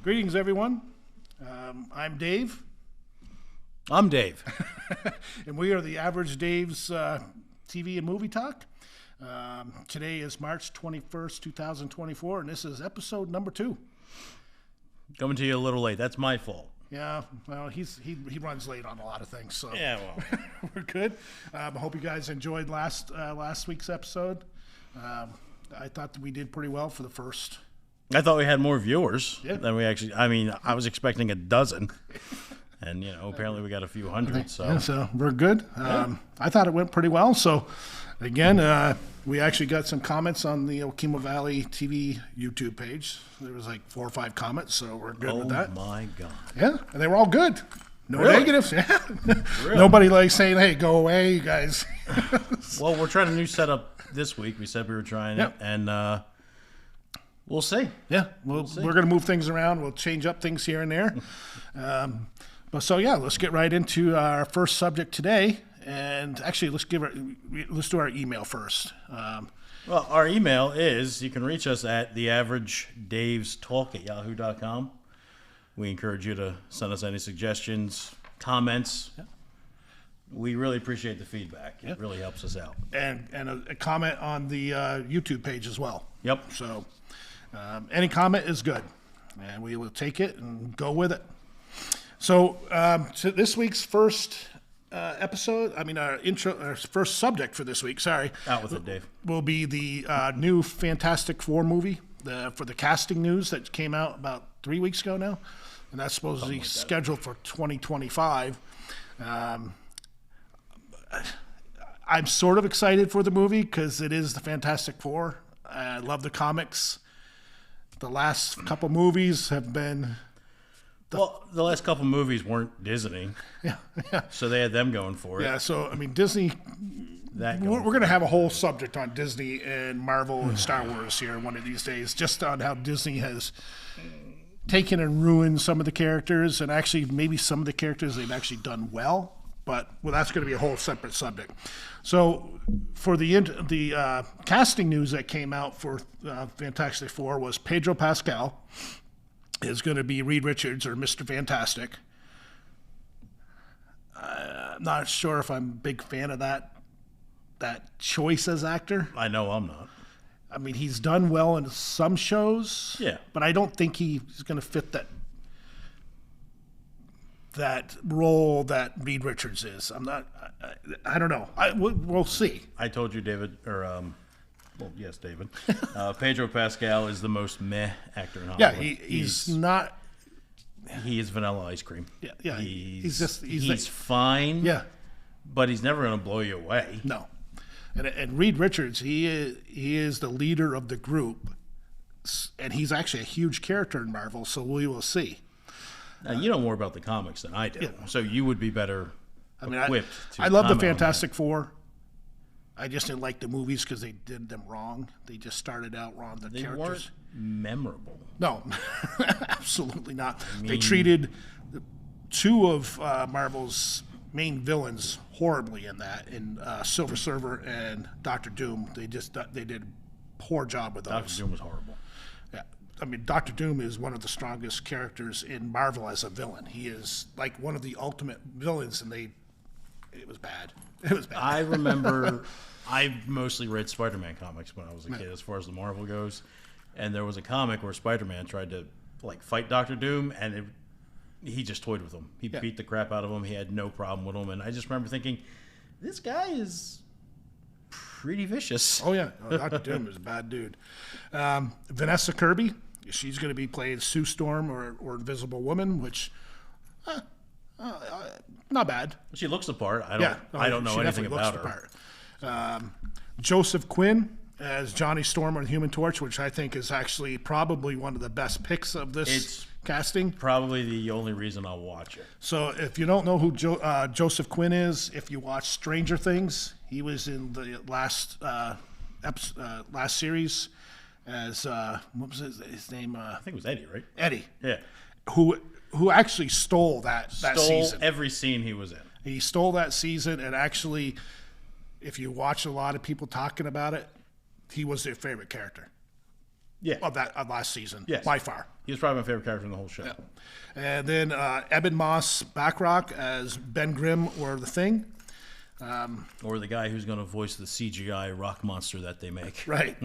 Greetings, everyone. I'm Dave. I'm Dave. And we are the Average Dave's TV and Movie Talk. Today is March 21st, 2024, and this is episode number 2. Coming to you a little late. That's my fault. Yeah, well, he runs late on a lot of things, so Yeah, well. we're good. I hope you guys enjoyed last week's episode. I thought that we did pretty well for the first. I thought we had more viewers Yeah. than we actually. I mean, I was expecting a dozen, and apparently we got a few hundred. So Yeah, so we're good. I thought it went pretty well. So, again, we actually got some comments on the Okemo Valley TV YouTube page. There was like 4 or 5 comments, so we're good with that. Oh my God! Yeah, and they were all good. No Really? negatives. Yeah. Really? Nobody like saying, "Hey, go away, you guys." Well, we're trying a new setup this week. We said we were trying Yep. it, and we'll see. Yeah, we're going to move things around. We'll change up things here and there. Let's get right into our first subject today. And actually, let's do our email first. Well, our email is, you can reach us at theaverageDavesTalk@yahoo.com. We encourage you to send us any suggestions, comments. Yeah. We really appreciate the feedback. It really helps us out. And a comment on the YouTube page as well. Yep. So any comment is good, and we will take it and go with it. So to this week's first episode, our first subject for this week, Out with it, Dave. will be the new Fantastic Four movie for the casting news that came out about 3 weeks ago now, and that's supposedly scheduled for 2025. I'm sort of excited for the movie because it is the Fantastic Four. I love the comics. The last couple movies have been... Well, the last couple movies weren't Disney, Yeah. so they had them going for it. Yeah, so, Disney... We're going to have a whole subject on Disney and Marvel and Star Wars here one of these days, just on how Disney has taken and ruined some of the characters, and actually maybe some of the characters they've actually done well, but that's going to be a whole separate subject. So for the casting news that came out for Fantastic Four was Pedro Pascal is going to be Reed Richards, or Mr. Fantastic. I'm not sure if I'm a big fan of that choice as actor. I know I'm not. I mean, he's done well in some shows. Yeah. But I don't think he's going to fit that role that Reed Richards is. I don't know. We'll see. I told you, David, yes, David. Pedro Pascal is the most meh actor in Hollywood. Yeah, he's not. He is vanilla ice cream. Yeah. He's fine. Yeah. But he's never going to blow you away. No. And Reed Richards, he is the leader of the group, and he's actually a huge character in Marvel. So we will see. Now, you know more about the comics than I do, so you would be better equipped. I love the comment on that. Fantastic Four. I just didn't like the movies because they did them wrong. They just started out wrong. They characters weren't memorable. No, absolutely not. They treated 2 of Marvel's main villains horribly in that. In Silver Surfer and Doctor Doom, they did a poor job with those. Doctor Doom was horrible. Yeah, I mean, Doctor Doom is one of the strongest characters in Marvel as a villain. He is like one of the ultimate villains, and it was bad. It was bad. I remember I mostly read Spider-Man comics when I was a kid, as far as the Marvel goes. And there was a comic where Spider-Man tried to fight Doctor Doom, and he just toyed with him. He beat the crap out of him. He had no problem with him. And I just remember thinking, this guy is pretty vicious. Oh, yeah. Dr. Doom is a bad dude. Vanessa Kirby, she's going to be playing Sue Storm or Invisible Woman, which, not bad. She looks the part. I don't know she anything definitely about looks her. the part. Joseph Quinn as Johnny Storm on Human Torch, which I think is actually probably one of the best picks of this casting. Probably the only reason I'll watch it. So if you don't know who Joseph Quinn is, if you watch Stranger Things, he was in the last series as what was his name? I think it was Eddie, right? Eddie. Yeah. Who actually stole that season. Every scene he was in. He stole that season, and actually, if you watch a lot of people talking about it, he was their favorite character. of last season, Yes. by far. He was probably my favorite character in the whole show. Yeah. And then Eben Moss Bacrock as Ben Grimm or the Thing. Or the guy who's going to voice the CGI rock monster that they make. Right.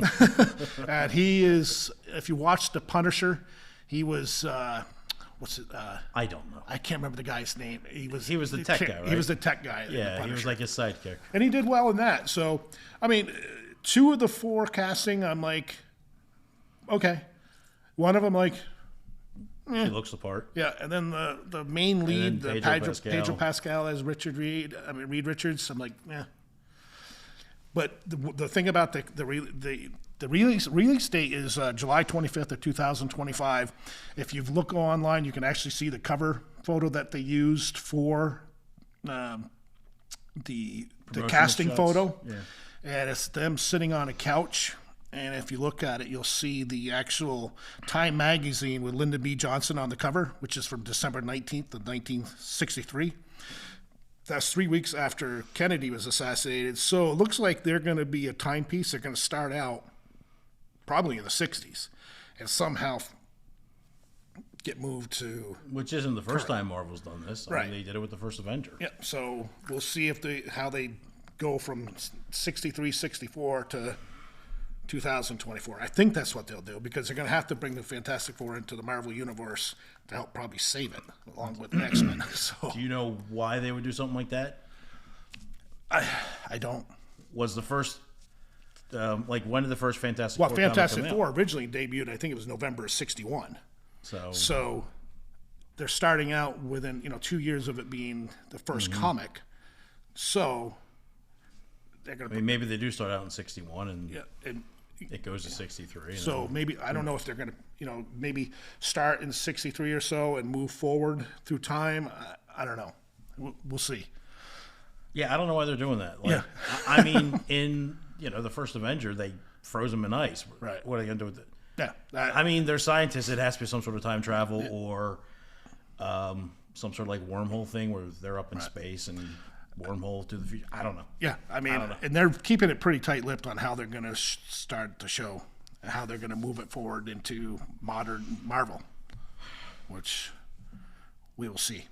And he is, if you watch The Punisher, he was, I don't know. I can't remember the guy's name. He was the tech guy, right? He was the tech guy. in The Yeah, he Punisher. was like his sidekick. And he did well in that. So, I mean, 2 of the 4 casting, I'm like, okay. One of them, like, He looks the part. yeah. And then the main lead, then the Pedro Pascal as Reed Richards, I'm like, yeah. But the thing about the release date is July 25th of 2025. If you look online, you can actually see the cover photo that they used for the casting shots. photo. Yeah. And it's them sitting on a couch. And if you look at it, you'll see the actual Time magazine with Lyndon B. Johnson on the cover, which is from December 19th of 1963. That's 3 weeks after Kennedy was assassinated. So it looks like they're going to be a timepiece. They're going to start out probably in the 60s and somehow get moved to... Which isn't the first time Marvel's done this. I Right. mean, they did it with the first Avenger. Yeah, so we'll see how they go from 63, 64 to 2024. I think that's what they'll do because they're going to have to bring the Fantastic Four into the Marvel Universe to help probably save it along with X-Men. So Do you know why they would do something like that? I don't. Was the first, when did the first Fantastic Well, Four comic Fantastic come out? Four originally debuted, I think it was November of 61. So So they're starting out within 2 years of it being the first comic. So they're going I mean, maybe they do start out in 61 and and it goes to 63. and so maybe I don't know if they're going to maybe start in 63 or so and move forward through time. I don't know. We'll see. Yeah, I don't know why they're doing that. Like, Yeah. I mean, in the first Avenger, they froze him in ice. Right. What are they going to do with it? Yeah. I mean, they're scientists. It has to be some sort of time travel or some sort of like wormhole thing where they're up in space and wormhole to the future. I don't know. Yeah, I mean, don't know. and they're keeping it pretty tight-lipped on how they're going to start the show, and how they're going to move it forward into modern Marvel, which we will see.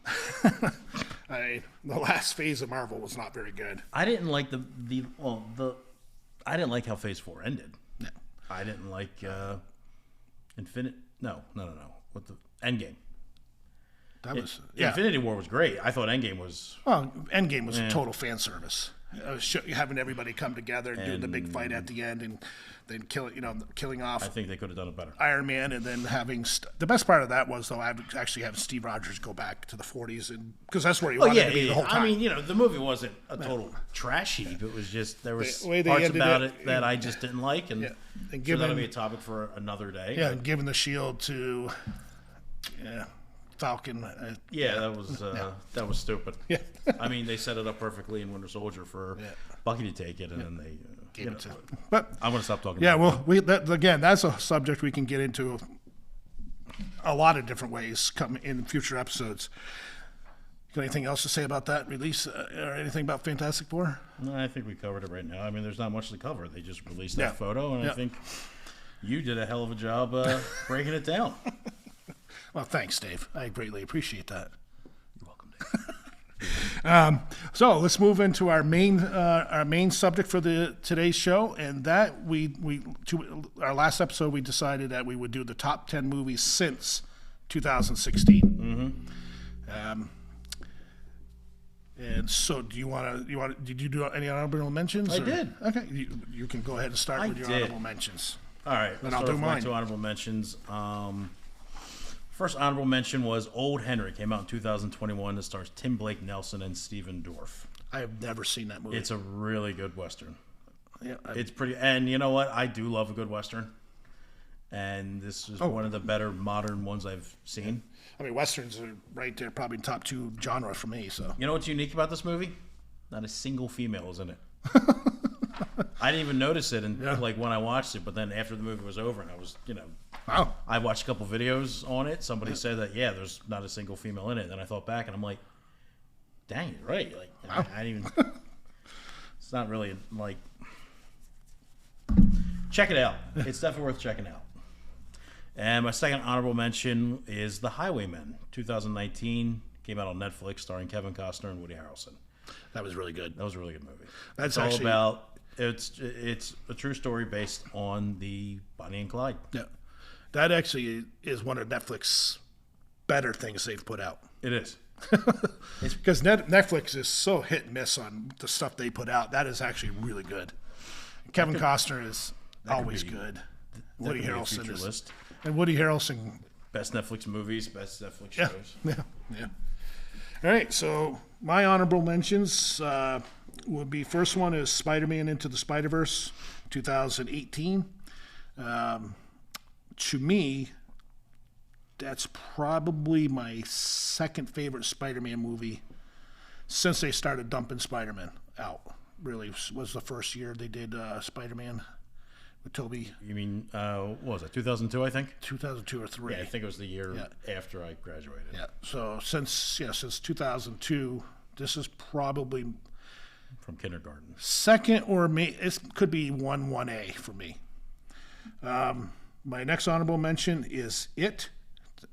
The last phase of Marvel was not very good. I didn't like I didn't like how Phase 4 ended. No. I didn't like Infinite. No. What the Endgame? That was Infinity War was great. I thought Endgame was. Well, Endgame was a total fan service. Having everybody come together and doing the big And- fight at the end, and then killing off I think they could have done it better. Iron Man, and then having the best part of that was though actually having Steve Rogers go back to the 40s, and because that's where he wanted to be the whole time. I mean, the movie wasn't a total trash heap. It was just there was The way they parts ended about it, it that I just didn't like, and and so given that'll be a topic for another day. and giving the shield to Falcon. Yeah, that was stupid. Yeah. I mean, they set it up perfectly in Winter Soldier for Bucky to take it, and then they Gave it to, but I'm going to stop talking. yeah, about well, again, that's a subject we can get into a lot of different ways in future episodes. Got anything else to say about that release or anything about Fantastic Four? No, I think we covered it right now. I mean, there's not much to cover. They just released that Yeah. photo, and Yeah. I think you did a hell of a job breaking it down. Well, thanks, Dave. I greatly appreciate that. You're welcome, Dave. So let's move into our main subject for today's show, and that our last episode we decided that we would do the top 10 movies since 2016. Mm-hmm. And so, did you do any honorable mentions? I did. Okay, you can go ahead and start with your did. honorable mentions. All right, Then let's I'll start do with my mine. 2 honorable mentions. First honorable mention was Old Henry. Came out in 2021. It stars Tim Blake Nelson and Stephen Dorff. I have never seen that movie. It's a really good Western. Yeah, It's pretty, and you know what? I do love a good Western. And this is one of the better modern ones I've seen. I mean, westerns are right there, probably top 2 genre for me. So You know what's unique about this movie? Not a single female is in it. I didn't even notice it when I watched it, but then after the movie was over and I was, wow. I watched a couple videos on it. Somebody said that, there's not a single female in it. And then I thought back and I'm like, dang, you're right. Like, Wow. I didn't even, it's not really like, check it out. It's definitely worth checking out. And my second honorable mention is The Highwaymen, 2019. Came out on Netflix, starring Kevin Costner and Woody Harrelson. That was really good. That was a really good movie. That's it's all actually about it's a true story based on the Bonnie and Clyde. Yeah, that actually is one of Netflix's better things they've put out. It is. It's because Netflix is so hit and miss on the stuff they put out. That is actually really good. Kevin Costner is always good. Woody Harrelson is list. And Woody Harrelson. Best Netflix movies, best Netflix shows. Yeah. All right, so my honorable mentions would be, first one is Spider-Man Into the Spider-Verse, 2018. To me, that's probably my second favorite Spider-Man movie since they started dumping Spider-Man out. Really was the first year they did Spider-Man with Tobey. You mean, what was it, 2002, I think? 2002 or 3. Yeah, I think it was the year after I graduated. Yeah, so since 2002, this is probably from kindergarten. Second, or it could be 1A for me. My next honorable mention is It,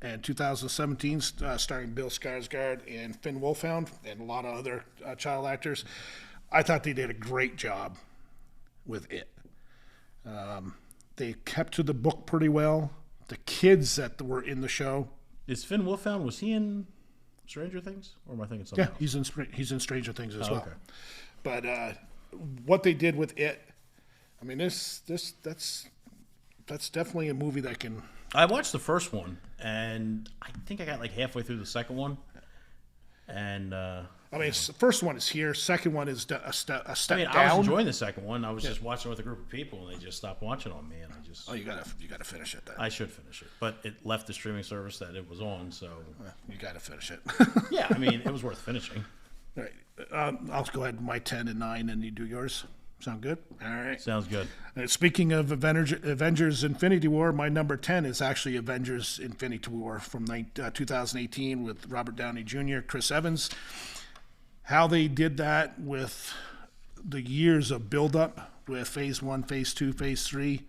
and 2017, starring Bill Skarsgård and Finn Wolfhard and a lot of other child actors. I thought they did a great job with It. They kept to the book pretty well. The kids that were in the show. Is Finn Wolfhard, was he in Stranger Things? Or am I thinking something else? He's in Stranger Things as well. Okay. But what they did with It, I mean, that's definitely a movie that can. I watched the first one, and I think I got like halfway through the second one. And I mean, the first one is here. Second one is a step down. I was enjoying the second one. I was just watching with a group of people, and they just stopped watching on me, and I just. Oh, you gotta finish it then. I should finish it, but it left the streaming service that it was on, so. You gotta finish it. Yeah, I mean, it was worth finishing. All right, I'll go ahead with my 10 and 9, and you do yours. Sound good? All right. Sounds good. Speaking of Avengers Infinity War, my number 10 is actually Avengers Infinity War from 2018 with Robert Downey Jr., Chris Evans. How they did that with the years of build-up with Phase 1, Phase 2, Phase 3,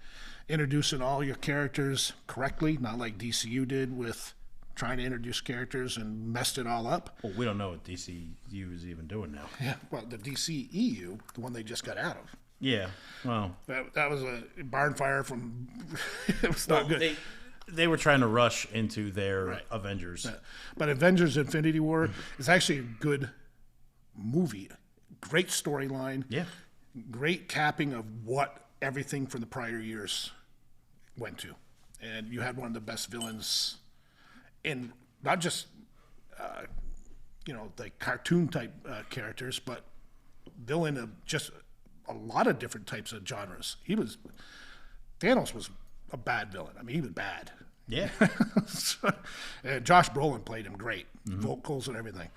introducing all your characters correctly, not like DCU did with trying to introduce characters and messed it all up. Well, we don't know what DCU is even doing now. Yeah, well, the DCEU, the one they just got out of. Yeah, well. That was a barn fire from... it was not good. They were trying to rush into their Avengers. Yeah. But Avengers Infinity War is actually a good movie. Great storyline. Yeah. Great capping of what everything from the prior years went to. And you had one of the best villains in not just, like cartoon type characters, but villain of just a lot of different types of genres. Thanos was a bad villain. I mean, he was bad. Yeah. And Josh Brolin played him great, vocals and everything.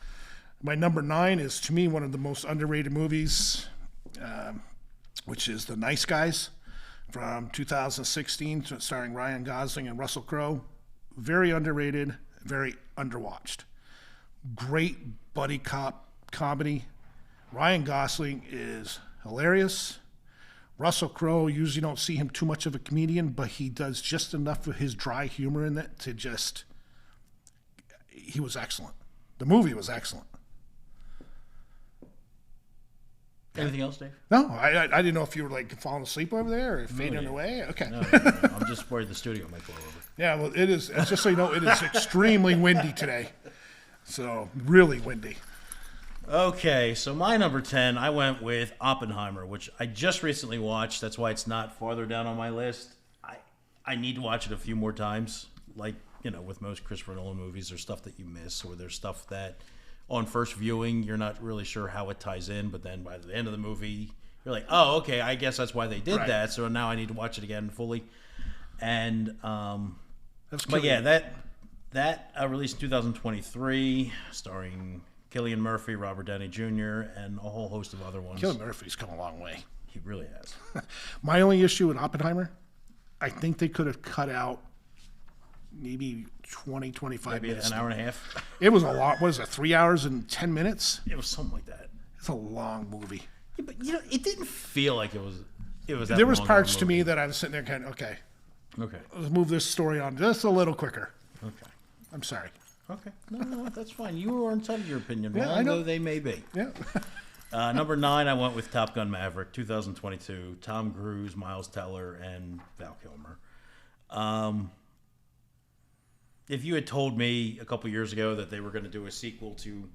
My number 9 is, to me, one of the most underrated movies, which is The Nice Guys from 2016, starring Ryan Gosling and Russell Crowe. Very underrated, very underwatched. Great buddy cop comedy. Ryan Gosling is hilarious. Russell Crowe, usually don't see him too much of a comedian, but he does just enough of his dry humor in it to just... He was excellent. The movie was excellent. Anything else, Dave? No, I didn't know if you were like falling asleep over there or fading away. Okay. No. I'm just worried the studio might go over. Yeah, well, it is. Just so you know, it is extremely windy today. So, really windy. Okay, so my number 10, I went with Oppenheimer, which I just recently watched. That's why it's not farther down on my list. I need to watch it a few more times. Like, with most Christopher Nolan movies, there's stuff that you miss, or there's stuff that on first viewing you're not really sure how it ties in, but then by the end of the movie, you're like, oh, okay, I guess that's why they did that, so now I need to watch it again fully. And, but yeah, that released in 2023, starring Cillian Murphy, Robert Downey Jr., and a whole host of other ones. Cillian Murphy's come a long way. He really has. My only issue with Oppenheimer, I think they could have cut out maybe 20, 25 minutes. Maybe an hour and a half. It was a lot. What is it, 3 hours and 10 minutes? It was something like that. It's a long movie. Yeah, but it didn't feel like it was that There was long parts of a to movie. me that I was sitting there kind of, okay, Okay. Let's move this story on just a little quicker. Okay. I'm sorry. Okay. No, that's fine. You are entitled to your opinion, Yeah, I wrong know. though they may be. Yeah. Number 9, I went with Top Gun Maverick, 2022. Tom Cruise, Miles Teller, and Val Kilmer. If you had told me a couple years ago that they were going to do a sequel to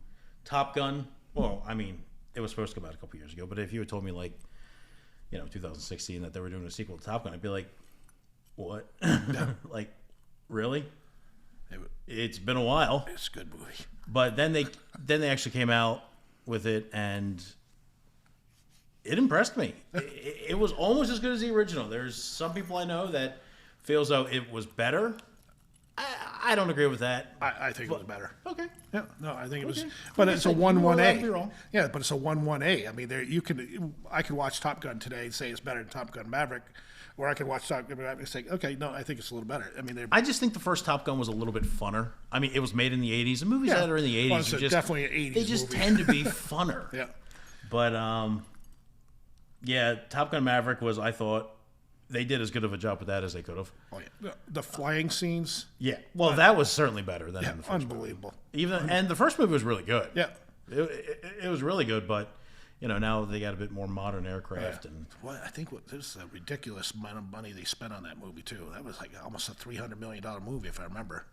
Top Gun, well, I mean, it was supposed to come out a couple years ago, but if you had told me, like, 2016 that they were doing a sequel to Top Gun, I'd be like, what? Like, really? It's been a while. It's a good movie. But then they actually came out with it, and it impressed me. It was almost as good as the original. There's some people I know that feel as though it was better. I don't agree with that. I think it was better. Okay. Yeah, no, I think it was, Okay. but Like I it's a said, 1-1A. I could be wrong. Yeah, but it's a 1-1A. I mean, I could watch Top Gun today and say it's better than Top Gun Maverick, or I could watch Top Gun Maverick and say, okay, no, I think it's a little better. I mean, I just think the first Top Gun was a little bit funner. I mean, it was made in the 80s. The movies that are in the 80s well, it's definitely an 80s they just movie. tend to be funner. Yeah. But yeah, Top Gun Maverick was, I thought, they did as good of a job with that as they could have. Oh, yeah. The flying scenes, Yeah. Well, that was certainly better than yeah, in the first unbelievable. movie. And the first movie was really good. Yeah. It was really good, but now they got a bit more modern aircraft and Well, I think there's a ridiculous amount of money they spent on that movie too. That was like almost a $300 million movie, if I remember.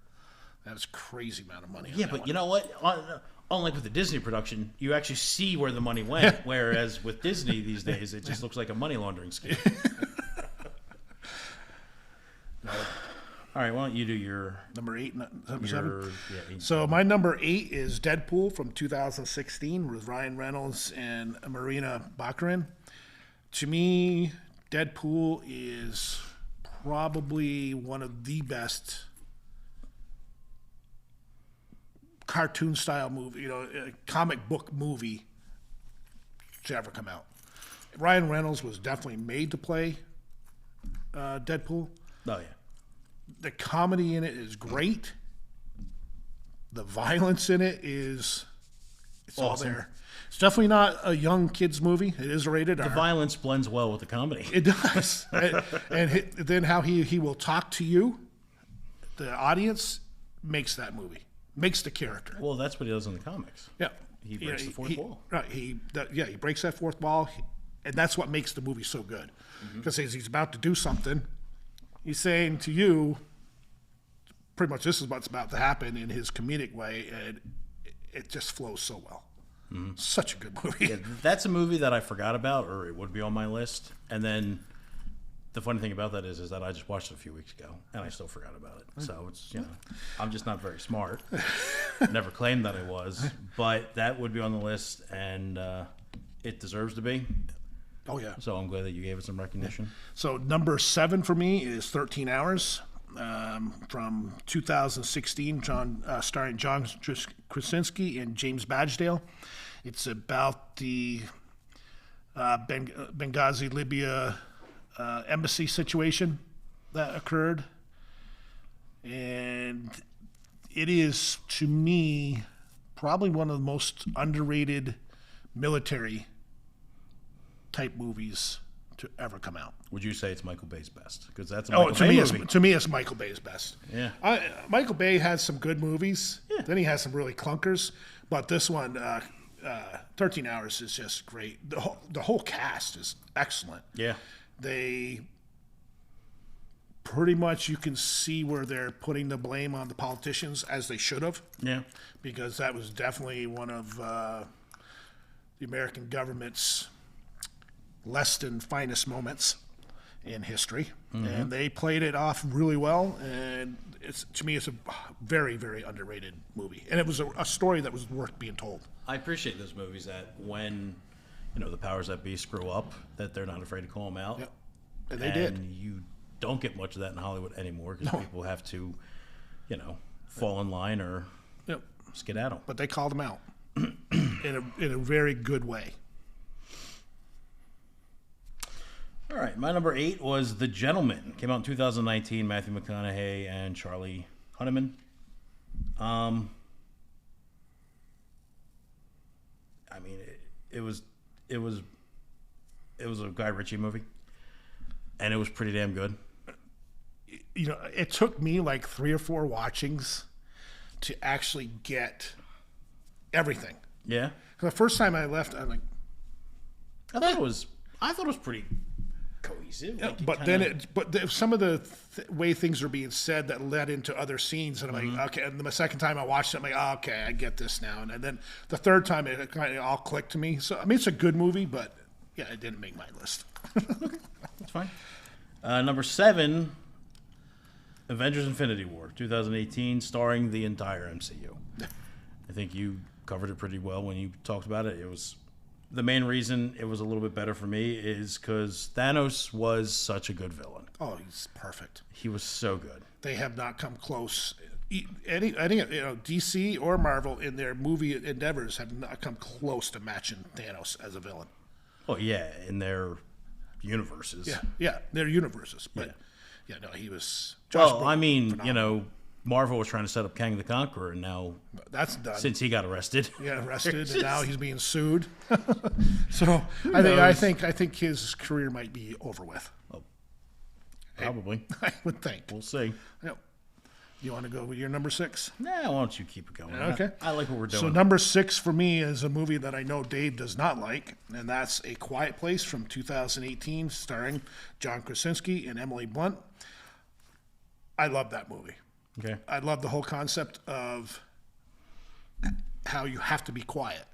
That was a crazy amount of money. on yeah, that but one. you know what? Unlike with the Disney production, you actually see where the money went. Whereas with Disney these days, it just looks like a money laundering scheme. All right, why don't you do your Number 8, number 7. yeah, So my number 8 is Deadpool from 2016 with Ryan Reynolds and Marina Baccarin. To me, Deadpool is probably one of the best cartoon style movie, comic book movie to ever come out. Ryan Reynolds was definitely made to play Deadpool. Oh yeah. The comedy in it is great. The violence in it it's all Awesome. there. It's definitely not a young kids movie. It is rated R. The violence blends well with the comedy. It does. Then how he will talk to you, the audience, makes that movie, makes the character. Well, that's what he does in the comics. Yeah. He breaks the fourth wall. Right. He breaks that fourth wall, and that's what makes the movie so good. Because as he's about to do something, he's saying to you, pretty much this is what's about to happen in his comedic way, and it just flows so well. Such a good movie. Yeah, that's a movie that I forgot about, or it would be on my list. And then the funny thing about that is that I just watched it a few weeks ago, and I still forgot about it. So it's I'm just not very smart. Never claimed that I was, but that would be on the list, and it deserves to be. Oh, yeah. So I'm glad that you gave it some recognition. So number 7 for me is 13 Hours from 2016, starring John Krasinski and James Badgedale. It's about the Benghazi, Libya embassy situation that occurred. And it is, to me, probably one of the most underrated military type movies to ever come out. Would you say it's Michael Bay's best? Because that's a Michael To Bay me, movie. to me, it's Michael Bay's best. Yeah. Michael Bay has some good movies. Yeah. Then he has some really clunkers. But this one, 13 Hours, is just great. The whole cast is excellent. Yeah. They pretty much, you can see where they're putting the blame on the politicians, as they should have, Yeah. because that was definitely one of the American government's less than finest moments in history. And they played it off really well, and to me it's a very, very underrated movie, and it was a story that was worth being told. I appreciate those movies that when the powers that be screw up, that they're not afraid to call them out. Yep. And they did. And you don't get much of that in Hollywood anymore because people have to, fall in line or Yep. skedaddle. But they called him out in a very good way. All right, my number 8 was The Gentleman. Came out in 2019. Matthew McConaughey and Charlie Hunnam. I mean, it was a Guy Ritchie movie, and it was pretty damn good. it took me like 3 or 4 watchings to actually get everything. Yeah. The first time I left, I'm like, I thought it was pretty cohesive. Like some of the way things are being said that led into other scenes, and I'm like, okay. And then the second time I watched it, I'm like, oh, okay, I get this now. And then the third time, it kind of all clicked to me. So I mean, it's a good movie, but yeah, it didn't make my list. That's fine. Number 7, Avengers: Infinity War, 2018, starring the entire MCU. I think you covered it pretty well when you talked about it. It was the main reason it was a little bit better for me is because Thanos was such a good villain. Oh, he's perfect. He was so good. They have not come close. Any DC or Marvel in their movie endeavors have not come close to matching Thanos as a villain. Oh yeah, in their universes. Yeah, their universes. But no, he was. Phenomenal. Marvel was trying to set up Kang the Conqueror, and now that's done since he got arrested. Yeah, arrested, and now he's being sued. So I think his career might be over with. Oh, probably. I would think. We'll see. Yep. You want to go with your number 6? Nah, why don't you keep it going? Okay. I like what we're doing. So number 6 for me is a movie that I know Dave does not like, and that's A Quiet Place from 2018, starring John Krasinski and Emily Blunt. I love that movie. Okay. I love the whole concept of how you have to be quiet.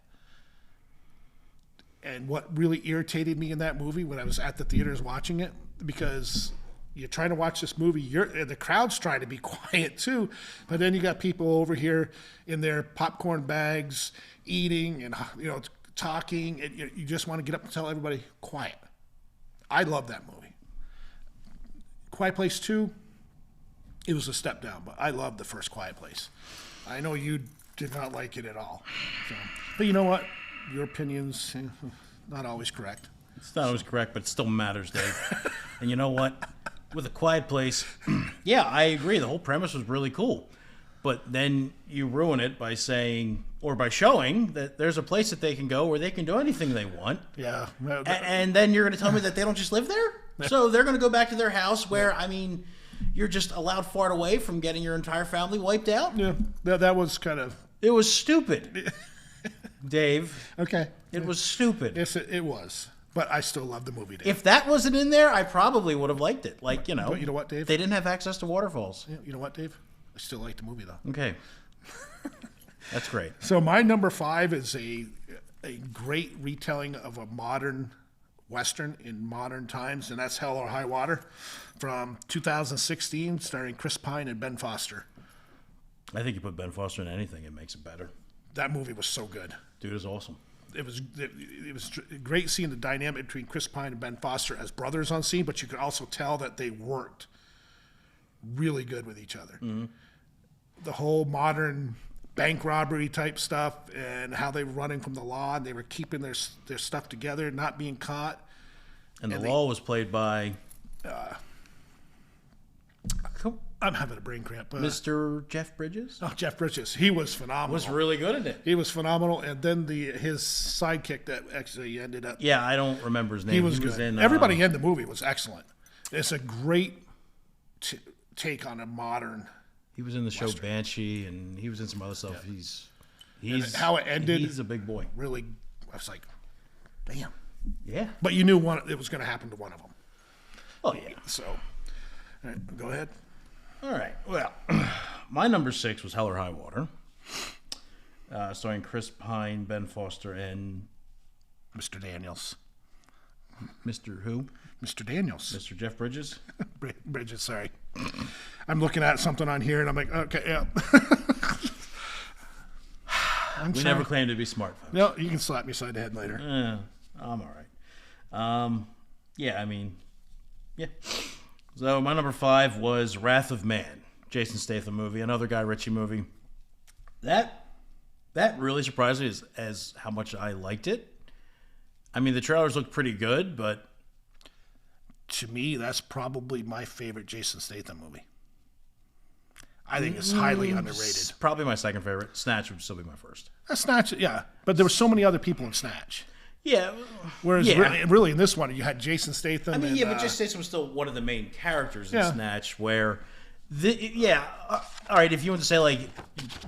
And what really irritated me in that movie when I was at the theaters watching it, because you're trying to watch this movie, the crowd's trying to be quiet too, but then you got people over here in their popcorn bags eating and talking, and you just want to get up and tell everybody quiet. I love that movie. Quiet Place 2, it was a step down, but I loved the first Quiet Place. I know you did not like it at all. So, but you know what? Your opinion's not always correct. It's not always correct, but it still matters, Dave. And you know what? With A Quiet Place, yeah, I agree. The whole premise was really cool. But then you ruin it by saying, or by showing, that there's a place that they can go where they can do anything they want. Yeah. And then you're going to tell me that they don't just live there? So they're going to go back to their house where, you're just allowed far away from getting your entire family wiped out? Yeah, that was kind of... It was stupid, Dave. Okay. It was stupid. Yes, it was. But I still love the movie, Dave. If that wasn't in there, I probably would have liked it. But you know what, Dave? They didn't have access to waterfalls. Yeah, you know what, Dave? I still like the movie, though. Okay. That's great. So my number 5 is a great retelling of a modern Western in modern times, and that's Hell or High Water from 2016, starring Chris Pine and Ben Foster. I think you put Ben Foster in anything, it makes it better. That movie was so good. Dude is awesome. It was great seeing the dynamic between Chris Pine and Ben Foster as brothers on scene, but you could also tell that they worked really good with each other. Mm-hmm. The whole modern bank robbery type stuff and how they were running from the law and they were keeping their stuff together, not being caught. And the law was played by... I'm having a brain cramp. Mr. Jeff Bridges? Oh, Jeff Bridges. He was phenomenal. Was really good at it. He was phenomenal. And then his sidekick that actually ended up... Yeah, I don't remember his name. He was good. Everybody in the movie was excellent. It's a great take on a modern... He was in the show Western. Banshee, and he was in some other stuff. Yeah. He's how it ended. He's a big boy. Really, I was like, damn. Yeah. But you knew it was going to happen to one of them. Oh yeah. So, all right, go ahead. All right. Well, my number 6 was Hell or High Water, starring Chris Pine, Ben Foster, and Mr. Daniels. Mr. Who? Mr. Daniels. Mr. Jeff Bridges. Bridges. Sorry. I'm looking at something on here, and I'm like, okay, yeah. We never claimed to be smart, folks. No, you can slap me side the head later. I'm all right. Yeah. So my number 5 was Wrath of Man, Jason Statham movie, another Guy Ritchie movie. That really surprised me as how much I liked it. I mean, the trailers looked pretty good, but... To me, that's probably my favorite Jason Statham movie. I think it's highly underrated. Probably my second favorite. Snatch would still be my first. Snatch, yeah. But there were so many other people in Snatch. Yeah. Whereas really in this one, you had Jason Statham. I mean, and, but Jason Statham was still one of the main characters in Yeah. Snatch. Where, all right. If you want to say like,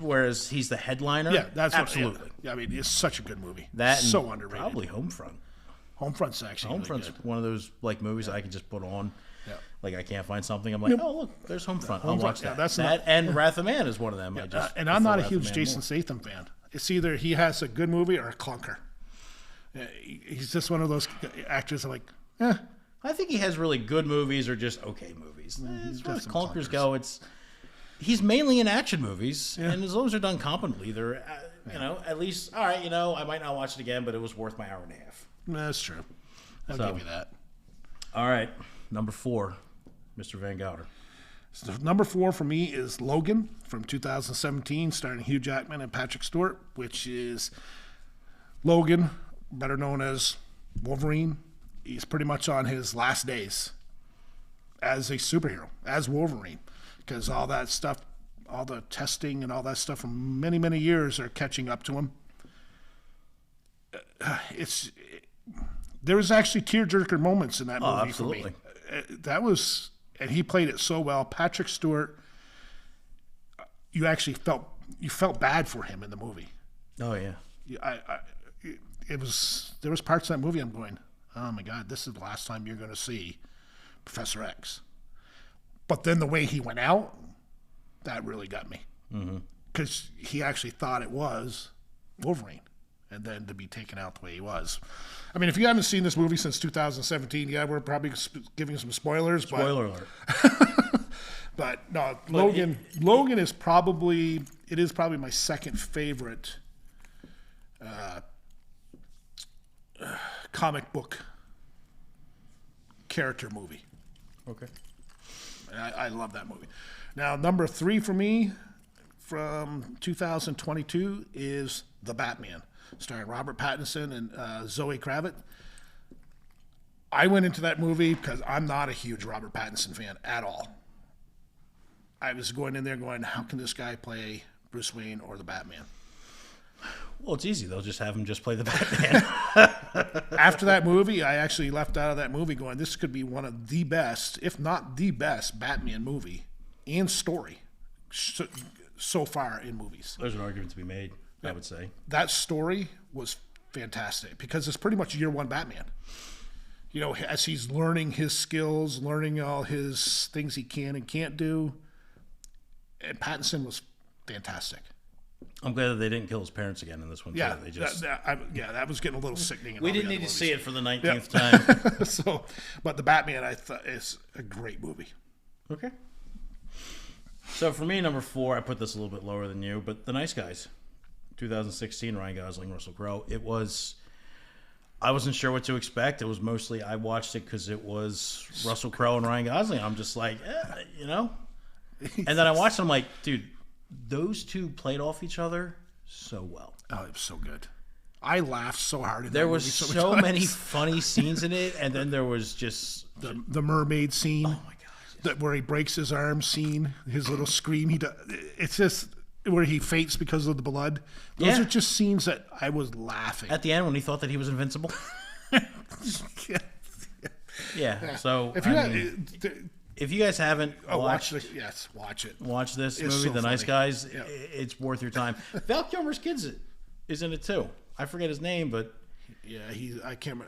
whereas he's the headliner. Yeah, that's absolutely. What, yeah, I mean, it's such a good movie. That and so underrated. Probably Homefront. Homefront's actually Homefront's really good. one of those like movies I can just put on. Yeah. Like I can't find something. I'm like, oh look, there's Homefront. I'll watch that. Yeah, that's that and Wrath of Man is one of them. And I'm not a huge Jason Statham fan. It's either he has a good movie or a clunker. He's just one of those actors that I think he has really good movies or just okay movies. As far as clunkers go, he's mainly in action movies, and as long as they're done competently, they're at least all right. I might not watch it again, but it was worth my hour and a half. That's true. I'll give you that. All right, number 4, Mr. VanGuilder. So number 4 for me is Logan from 2017, starring Hugh Jackman and Patrick Stewart, which is Logan, better known as Wolverine. He's pretty much on his last days as a superhero, as Wolverine, because all that stuff, all the testing and all that stuff from many, many years are catching up to him. There was actually tearjerker moments in that movie for me. That was... And he played it so well. Patrick Stewart, you actually felt bad for him in the movie. Oh yeah. There was parts of that movie I'm going, oh my God, this is the last time you're going to see Professor X. But then the way he went out, that really got me. Because he actually thought it was Wolverine. And then to be taken out the way he was. I mean, if you haven't seen this movie since 2017, we're probably giving some spoilers. Spoiler alert. But no, Logan is probably my second favorite comic book character movie. Okay. I love that movie. Now, number 3 for me from 2022 is The Batman, starring Robert Pattinson and Zoe Kravitz. I went into that movie because I'm not a huge Robert Pattinson fan at all. I was going in there going, how can this guy play Bruce Wayne or the Batman? Well, it's easy. They'll just have him just play the Batman. After that movie, I actually left out of that movie going, this could be one of the best, if not the best, Batman movie and story so far in movies. There's an argument to be made, I would say. That story was fantastic because it's pretty much year one Batman. You know, as he's learning his skills, learning all his things he can and can't do. And Pattinson was fantastic. I'm glad that they didn't kill his parents again in this one. Yeah, too. They just... that was getting a little sickening. We didn't need to see it for the 19th time. But the Batman, I thought, is a great movie. Okay. So for me, number 4, I put this a little bit lower than you, but The Nice Guys, 2016, Ryan Gosling, Russell Crowe. It was... I wasn't sure what to expect. It was mostly I watched it because it was Russell Crowe and Ryan Gosling. I'm just like, you know. And then I watched it. I'm like, dude, those two played off each other so well. Oh, it was so good. I laughed so hard. There was so many funny scenes in it, and then there was just the mermaid scene. Oh my gosh! Where he breaks his arm scene, his little scream. It's just where he faints because of the blood. Those are just scenes that I was laughing at the end when he thought that he was invincible. Yeah. So if you guys haven't watched watch it. Watch this it's movie, so The Nice Guys. Yeah. It's worth your time. Val Kilmer's kid is in it too. I forget his name, but I can't.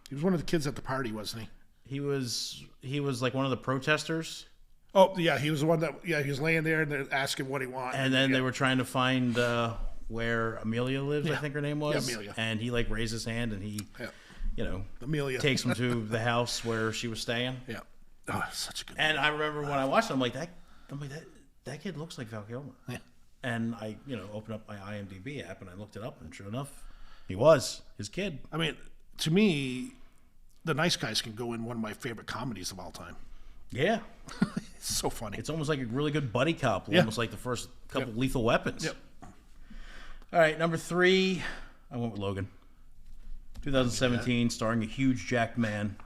He was one of the kids at the party, wasn't he? He was like one of the protesters. Oh yeah, he was the one that he was laying there and they're asking what he wanted. And then they were trying to find where Amelia lives. I think her name was. Yeah, Amelia. And he like raised his hand and he. Amelia takes him to the house where she was staying. Yeah. Oh, such a good And I remember when I watched it, I'm like, that kid looks like Val Kilmer. Yeah. And I, opened up my IMDb app and I looked it up, and sure enough, he was his kid. I mean, to me, The Nice Guys can go in one of my favorite comedies of all time. Yeah. It's so funny. It's almost like a really good buddy cop, almost like the first couple Lethal Weapons. Yep. All right, number 3, I went with Logan. 2017, starring a huge jacked man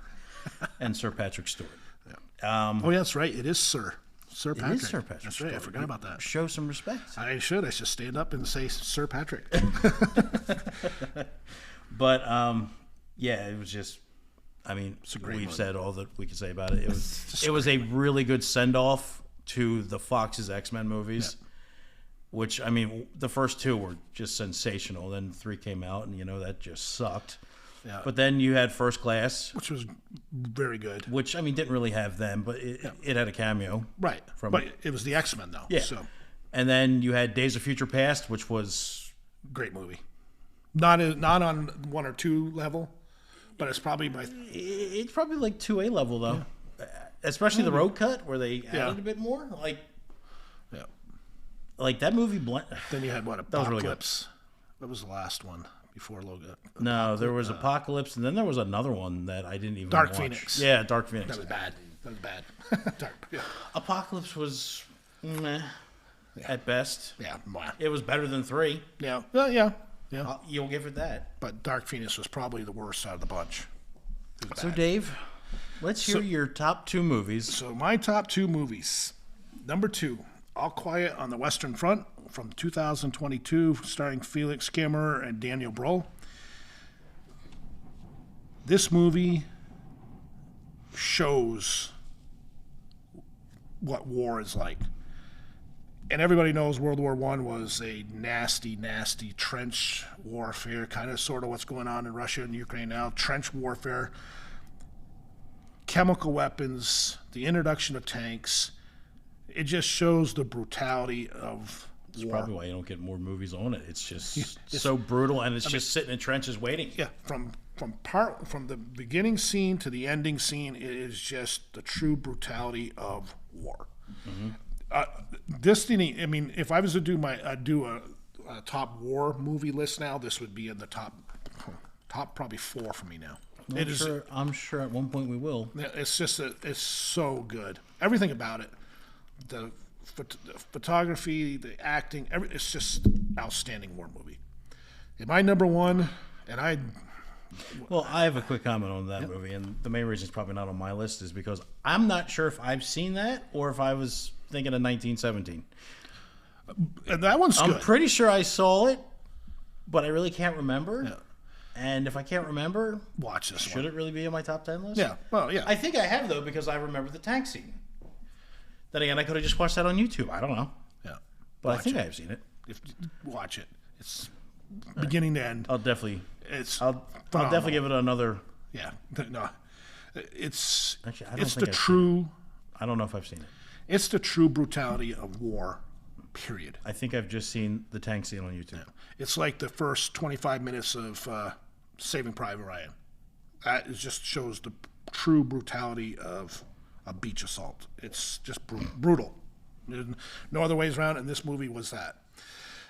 and Sir Patrick Stewart. Yeah. That's right. It is Sir Sir It Patrick. is Sir Patrick. That's right. I forgot about that. Show some respect. I should stand up and say Sir Patrick. But yeah, it was just. I mean, we've said all that we could say about it. It was a really good send off to the Fox's X-Men movies. Yeah. Which, I mean, the first 2 were just sensational. Then 3 came out, and, that just sucked. Yeah. But then you had First Class. Which was very good. Which, I mean, didn't really have them, but it had a cameo. Right. But it was the X-Men, though. Yeah. So. And then you had Days of Future Past, which was... Great movie. Not on 1 or 2 level, but it's probably It's probably like 2A level, though. Yeah. Especially the road cut, where they added a bit more. Like that movie. Then you had Apocalypse. That was really good. That was the last one before Logan. No, there was Apocalypse, and then there was another one that I didn't even Dark watch. Phoenix. Yeah, Dark Phoenix. That was bad. Dark. Yeah. Apocalypse was meh, at best. Yeah. Wow. It was better than 3. Yeah. Yeah. You'll give it that. But Dark Phoenix was probably the worst out of the bunch. So, Dave, let's hear your top 2 movies. So my top 2 movies. Number 2. All Quiet on the Western Front from 2022, starring Felix Kammerer and Daniel Brühl. This movie shows what war is like. And everybody knows World War I was a nasty, nasty trench warfare, kind of sort of what's going on in Russia and Ukraine now. Trench warfare, chemical weapons, the introduction of tanks. It just shows the brutality of That's probably why you don't get more movies on it. It's just so brutal, and it's just sitting in trenches waiting. Yeah, from the beginning scene to the ending scene, it is just the true brutality of war. Mm-hmm. Disney. I mean, if I was to do a top war movie list now, this would be in the top probably 4 for me now. I'm sure at one point we will. It's just it's so good. Everything about it. The photography, the acting, it's just outstanding war movie. And my number 1, and I have a quick comment on that movie, and the main reason it's probably not on my list is because I'm not sure if I've seen that or if I was thinking of 1917. And that one's good. I'm pretty sure I saw it, but I really can't remember. Yeah. And if I can't remember, watch this one. Should it really be on my top 10 list? Yeah. Well, yeah. I think I have, though, because I remember the tank scene. Then again, I could have just watched that on YouTube. I don't know. Yeah. But I think I have seen it. Watch it. It's beginning to end. I'll definitely give it another. Yeah. No. It's Actually, it's the true. I don't know if I've seen it. It's the true brutality of war. Period. I think I've just seen the tank scene on YouTube. Yeah. It's like the first 25 minutes of Saving Private Ryan. That just shows the true brutality of a beach assault. It's just brutal. There's no other ways around it, and this movie was that.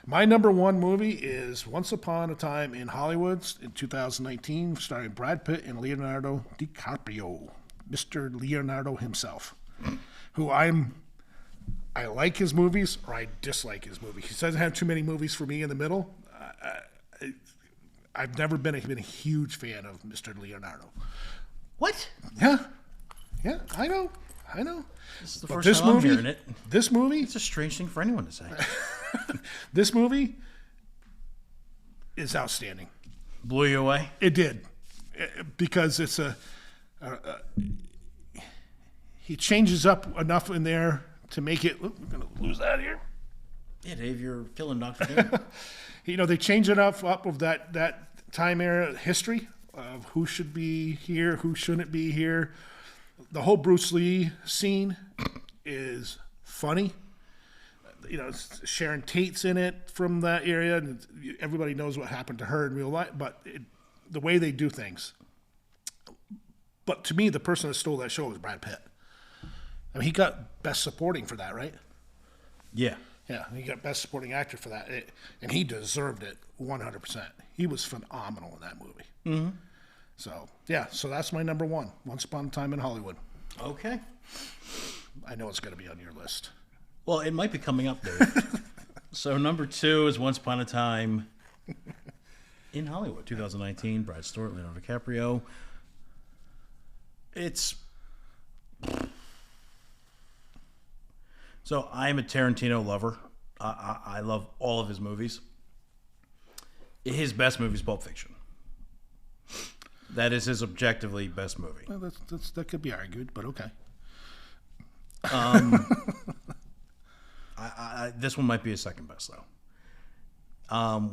My number 1 movie is Once Upon a Time in Hollywood in 2019, starring Brad Pitt and Leonardo DiCaprio, Mr. Leonardo himself, who I like his movies or I dislike his movies. He doesn't have too many movies for me in the middle. I've never been a huge fan of Mr. Leonardo. What? Yeah, I know. This is the first time I'm hearing it. This movie? It's a strange thing for anyone to say. This movie is outstanding. Blew you away? It did. Because it's he changes up enough in there to make it... We're going to lose that here. Yeah, Dave, you're killing Dr. Doom. They change it up of that time era history of who should be here, who shouldn't be here. The whole Bruce Lee scene is funny. Sharon Tate's in it from that area, and everybody knows what happened to her in real life, but the way they do things. But to me, the person that stole that show was Brad Pitt. I mean, he got Best Supporting for that, right? Yeah. Yeah, he got Best Supporting Actor for that, and he deserved it 100%. He was phenomenal in that movie. Mm-hmm. So that's my number 1, Once Upon a Time in Hollywood. Okay. I know it's going to be on your list. Well, it might be coming up, Dave. So number 2 is Once Upon a Time in Hollywood, 2019, Brad Stewart, Leonardo DiCaprio. So I'm a Tarantino lover. I love all of his movies. His best movie is Pulp Fiction. That is his objectively best movie. Well, that could be argued, but okay. This one might be his second best, though.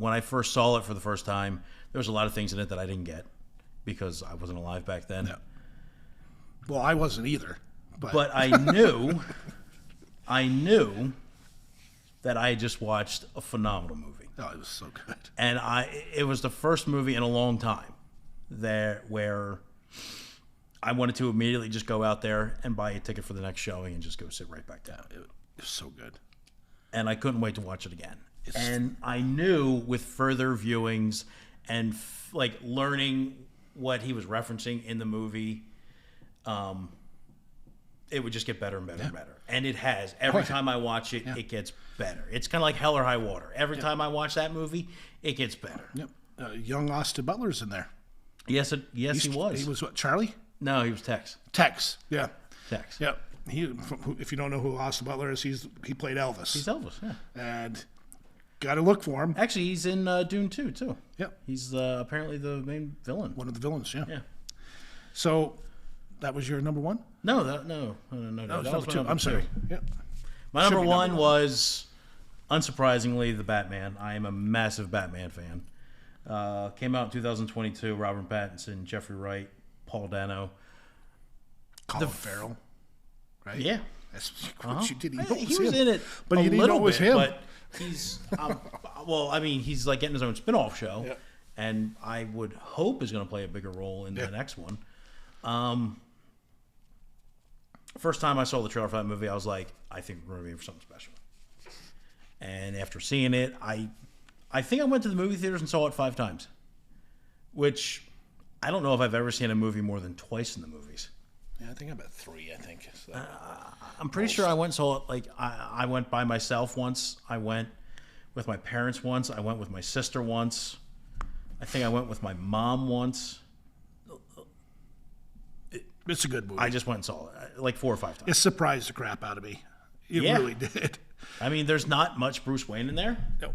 When I first saw it for the first time, there was a lot of things in it that I didn't get because I wasn't alive back then. No. Well, I wasn't either. But I knew that I had just watched a phenomenal movie. Oh, it was so good. And it was the first movie in a long time where I wanted to immediately just go out there and buy a ticket for the next showing and just go sit right back down. It was so good. And I couldn't wait to watch it again. And I knew with further viewings and learning what he was referencing in the movie, it would just get better and better and better. And it has. Every time I watch it, it gets better. It's kind of like Hell or High Water. Every time I watch that movie, it gets better. Yep. Young Austin Butler's in there. Yes, he was. He was what, Charlie? No, he was Tex. Tex, yeah. Tex. Yep. If you don't know who Austin Butler is, he played Elvis. He's Elvis, yeah. And got to look for him. Actually, he's in Dune 2, too. Yep. He's apparently the main villain. One of the villains, yeah. Yeah. So, that was your number one? No. That was was number two. my I'm sorry. Yep. My number one was, unsurprisingly, The Batman. I am a massive Batman fan. Came out in 2022. Robert Pattinson, Jeffrey Wright, Paul Dano. Colin Farrell, right? Yeah. That's what you did. He was in it but a you didn't little know it was bit, him. But he's, he's like getting his own spin-off show. Yeah. And I would hope is going to play a bigger role in the next one. First time I saw the trailer for that movie, I was like, I think we're going to be for something special. And after seeing it, I think I went to the movie theaters and saw it 5 times, which I don't know if I've ever seen a movie more than twice in the movies. Yeah, I think I'm at 3, I think. So. I'm pretty sure I went and saw it, I went by myself once. I went with my parents once. I went with my sister once. I think I went with my mom once. It's a good movie. I just went and saw it like 4 or 5 times. It surprised the crap out of me. It really did. I mean, there's not much Bruce Wayne in there. No.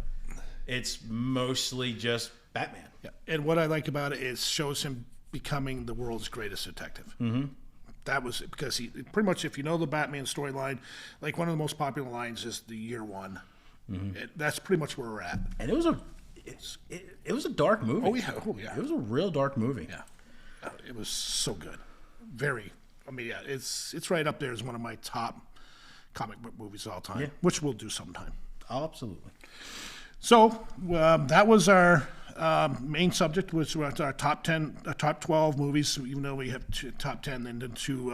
It's mostly just Batman. Yeah. And what I like about it is shows him becoming the world's greatest detective. Mm-hmm. That was it, because he pretty much, if you know the Batman storyline, like one of the most popular lines is the year one. Mm-hmm. That's pretty much where we're at. And it was a dark movie. Oh yeah. It was a real dark movie. Yeah. It was so good. It's right up there as one of my top comic book movies of all time, which we'll do sometime. Oh, absolutely. So that was our main subject, which was our top 12 movies. Even though we have top 10, and then 2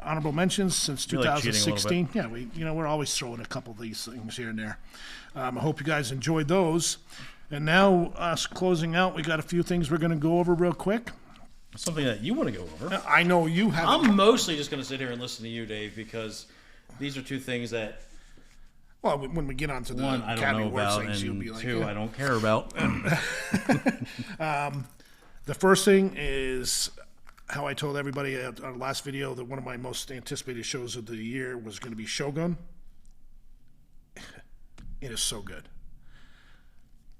honorable mentions since 2016. Like we're always throwing a couple of these things here and there. I hope you guys enjoyed those. And now, us closing out, we got a few things we're going to go over real quick. Something that you want to go over. I know you have. I'm mostly just going to sit here and listen to you, Dave, because these are 2 things that. Well, when we get onto the one, I don't know about, things, and you'll be like, 2, I don't care about. The first thing is how I told everybody on our last video that one of my most anticipated shows of the year was going to be Shogun. It is so good.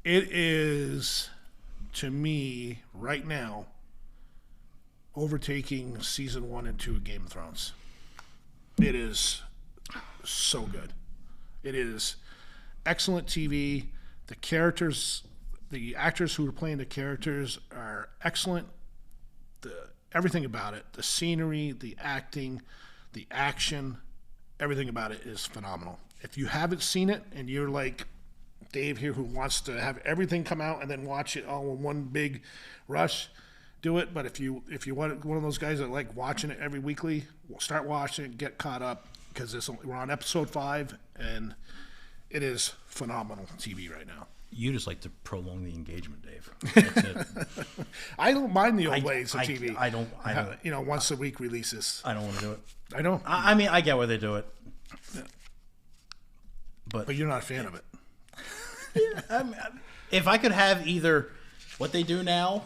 It is, to me, right now, overtaking season 1 and 2 of Game of Thrones. It is so good. It is excellent TV. The characters, the actors who are playing the characters are excellent. Everything about it, the scenery, the acting, the action, everything about it is phenomenal. If you haven't seen it and you're like Dave here who wants to have everything come out and then watch it all in one big rush, do it. But if you want one of those guys that like watching it every weekly, start watching it, get caught up, because we're on episode 5 and it is phenomenal TV right now. You just like to prolong the engagement, Dave. That's it. I don't mind the old ways of TV. I don't. Once a week releases. I don't want to do it. I know. I mean, I get why they do it. Yeah. But you're not a fan of it. If I could have either what they do now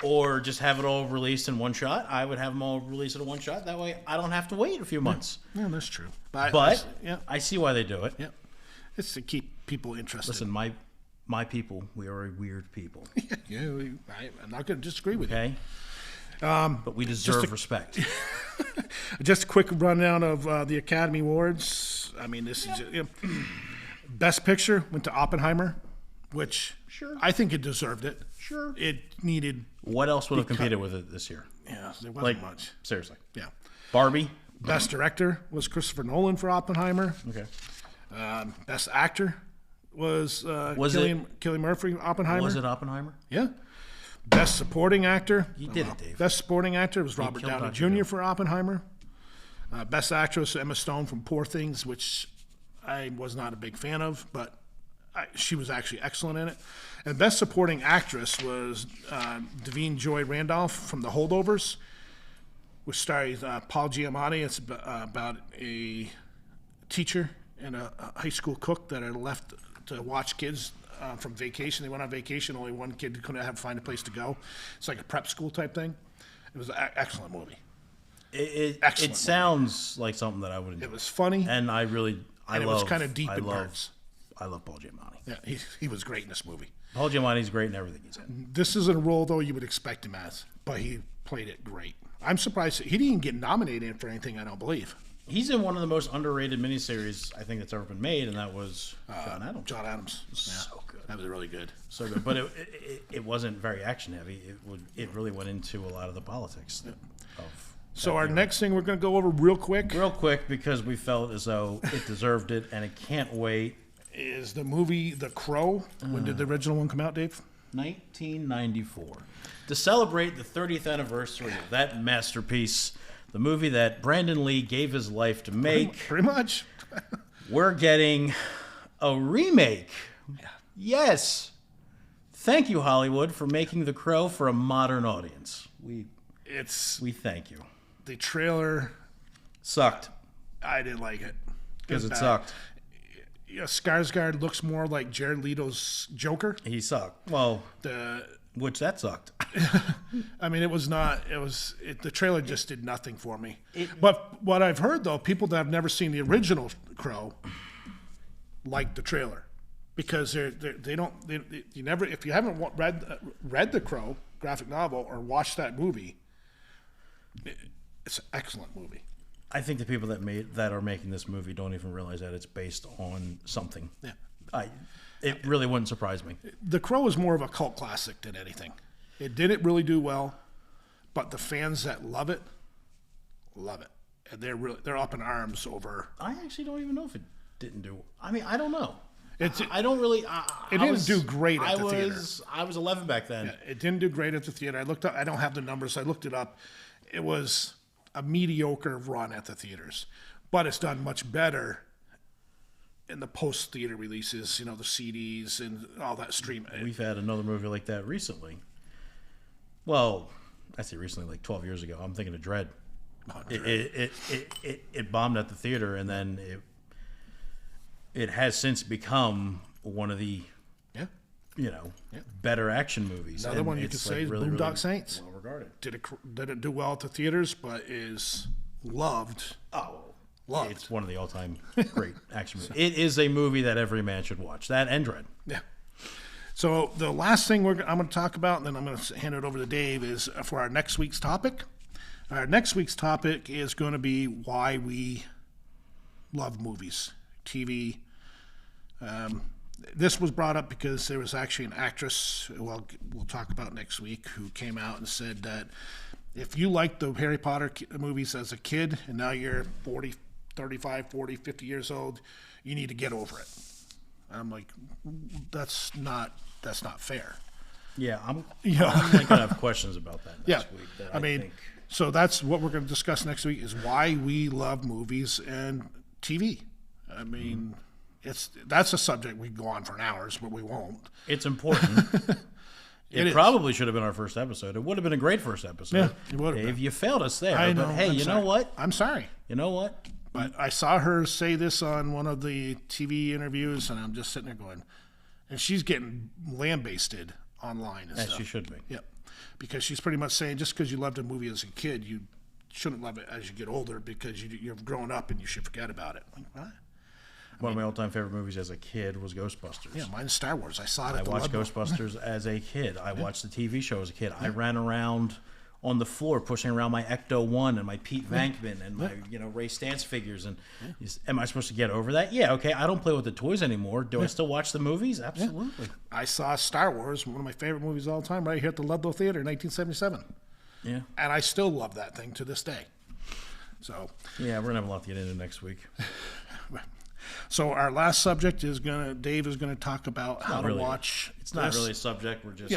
or just have it all released in one shot. I would have them all released in one shot. That way, I don't have to wait a few months. Yeah, that's true. But I see why they do it. Yeah, it's to keep people interested. Listen, my people, we are a weird people. Yeah, I'm not going to disagree with you. Okay. But we deserve respect. Just a quick rundown of the Academy Awards. I mean, this is Best Picture went to Oppenheimer, which I think it deserved it. Sure. It needed. What else would have competed with it this year? Yeah, there wasn't much. Seriously. Yeah. Barbie. Best Director was Christopher Nolan for Oppenheimer. Okay. Best Actor was Cillian Murphy, Oppenheimer. Was it Oppenheimer? Yeah. Best Supporting Actor. You did it, Dave. Best Supporting Actor was Robert Downey Jr. for Oppenheimer. Best Actress, Emma Stone from Poor Things, which I was not a big fan of, but she was actually excellent in it. And Best Supporting Actress was Davine Joy Randolph from The Holdovers, which stars Paul Giamatti. It's about a teacher and a high school cook that are left to watch kids from vacation. They went on vacation. Only one kid couldn't find a place to go. It's like a prep school type thing. It was an excellent movie. It sounds like something that I would enjoy. It was funny. And it was kind of deep in parts. I love Paul Giamatti. Yeah, he was great in this movie. Paul Giamatti's great in everything he's in. This isn't a role, though, you would expect him as, but he played it great. I'm surprised. He didn't get nominated for anything, I don't believe. He's in one of the most underrated miniseries I think that's ever been made, and that was John Adams. John Adams. Yeah, so good. That was really good. So good. But it wasn't very action-heavy. It really went into a lot of the politics So our next thing we're going to go over real quick. Real quick, because we felt as though it deserved it, and it can't wait. Is the movie The Crow. When did the original one come out, Dave? 1994. To celebrate the 30th anniversary of that masterpiece, the movie that Brandon Lee gave his life to make. Pretty much. We're getting a remake. Yeah. Yes. Thank you, Hollywood, for making The Crow for a modern audience. We thank you. The trailer sucked. I didn't like it. Because it sucked. Yeah, Skarsgård looks more like Jared Leto's Joker. He sucked. Well, which that sucked. I mean, it was not. The trailer just did nothing for me. But what I've heard though, people that have never seen the original Crow like the trailer because they don't. You never, if you haven't read the Crow graphic novel or watched that movie, it's an excellent movie. I think the people that are making this movie don't even realize that it's based on something. Yeah. It really wouldn't surprise me. The Crow is more of a cult classic than anything. It didn't really do well, but the fans that love it, and they're up in arms over. I actually don't even know if it didn't do. I mean, I don't know. I don't really. It didn't do great at the theater. I was 11 back then. Yeah, it didn't do great at the theater. I looked up. I don't have the numbers. I looked it up. It was a mediocre run at the theaters, but it's done much better in the post-theater releases, the CDs and all that stream. We've had another movie like that recently. Well, I say recently, like 12 years ago. I'm thinking of Dread. Oh, Dread. It bombed at the theater, and then it has since become one of the better action movies. Another one you could say is Boondock Saints. Well regarded. Didn't do well at the theaters, but is loved. Loved. It's one of the all-time great action movies. It is a movie that every man should watch. That and Dread. Yeah. So the last thing I'm going to talk about, and then I'm going to hand it over to Dave, is for our next week's topic. Our next week's topic is going to be why we love movies, TV. This was brought up because there was actually an actress, we'll talk about next week, who came out and said that if you liked the Harry Potter movies as a kid and now you're 35, 40, 50 years old, you need to get over it. And I'm like, that's not fair. Yeah, I'm going to have questions about that next week. I mean, so that's what we're going to discuss next week is why we love movies and TV. I mean, that's a subject we can go on for hours, but we won't. It's important. It probably should have been our first episode. It would have been a great first episode. Yeah, it would have been. You failed us there. I know. But hey, you know what? I'm sorry. You know what? But I saw her say this on one of the TV interviews, and I'm just sitting there going, and she's getting lambasted online and As stuff. she should be. Yep. because she's pretty much saying just because you loved a movie as a kid, you shouldn't love it as you get older because you've grown up and you should forget about it. Like, what? One of my all-time favorite movies as a kid was Ghostbusters. Yeah, mine's Star Wars. I saw it. I watched Ghostbusters as a kid. I watched the TV show as a kid. I ran around on the floor pushing around my Ecto-1 and my Pete Venkman and my Ray Stantz figures. And am I supposed to get over that? Yeah, okay. I don't play with the toys anymore. Do I still watch the movies? Absolutely. I saw Star Wars, one of my favorite movies of all time, right here at the Ludlow Theater in 1977. Yeah. And I still love that thing to this day. So yeah, we're gonna have a lot to get into next week. So our last subject is Dave is gonna talk about how to watch. It's not really a subject. We're just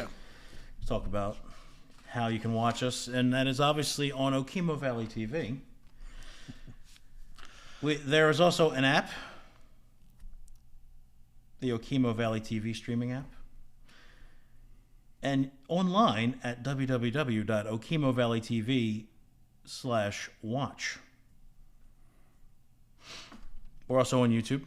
talk about how you can watch us, and that is obviously on Okemo Valley TV. There is also an app, the Okemo Valley TV streaming app, and online at www.okemovalleytv.com/watch. We're also on YouTube.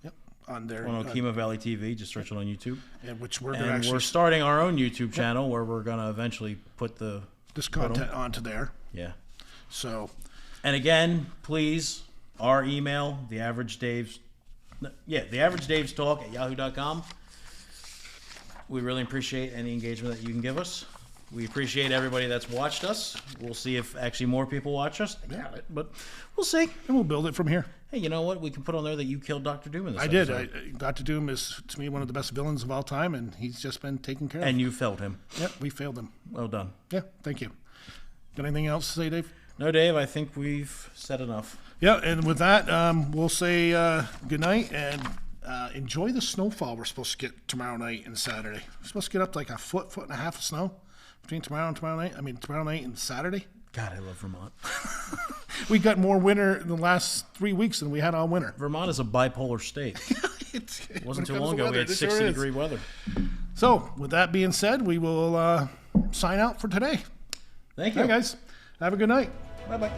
Yep, on there on Okemo Valley TV. Just search it on YouTube. And we're starting our own YouTube channel where we're going to eventually put this content onto there. Yeah. So, and again, please, our email, the average Dave's talk at yahoo.com. We really appreciate any engagement that you can give us. We appreciate everybody that's watched us. We'll see if actually more people watch us. Yeah, but we'll see. And we'll build it from here. Hey, you know what? We can put on there that you killed Dr. Doom in this episode. Did. Dr. Doom is, to me, one of the best villains of all time, and he's just been taken care of. And you failed him. Yep, we failed him. Well done. Yeah, thank you. Got anything else to say, Dave? No, Dave, I think we've said enough. Yeah, and with that, we'll say good night and enjoy the snowfall we're supposed to get tomorrow night and Saturday. We're supposed to get up to like a foot and a half of snow between tomorrow night and Saturday. God, I love Vermont. We got more winter in the last 3 weeks than we had all winter. Vermont is a bipolar state. It wasn't too long ago we had 60-degree weather. So, with that being said, we will sign out for today. Thank you. Hey, guys. Have a good night. Bye-bye.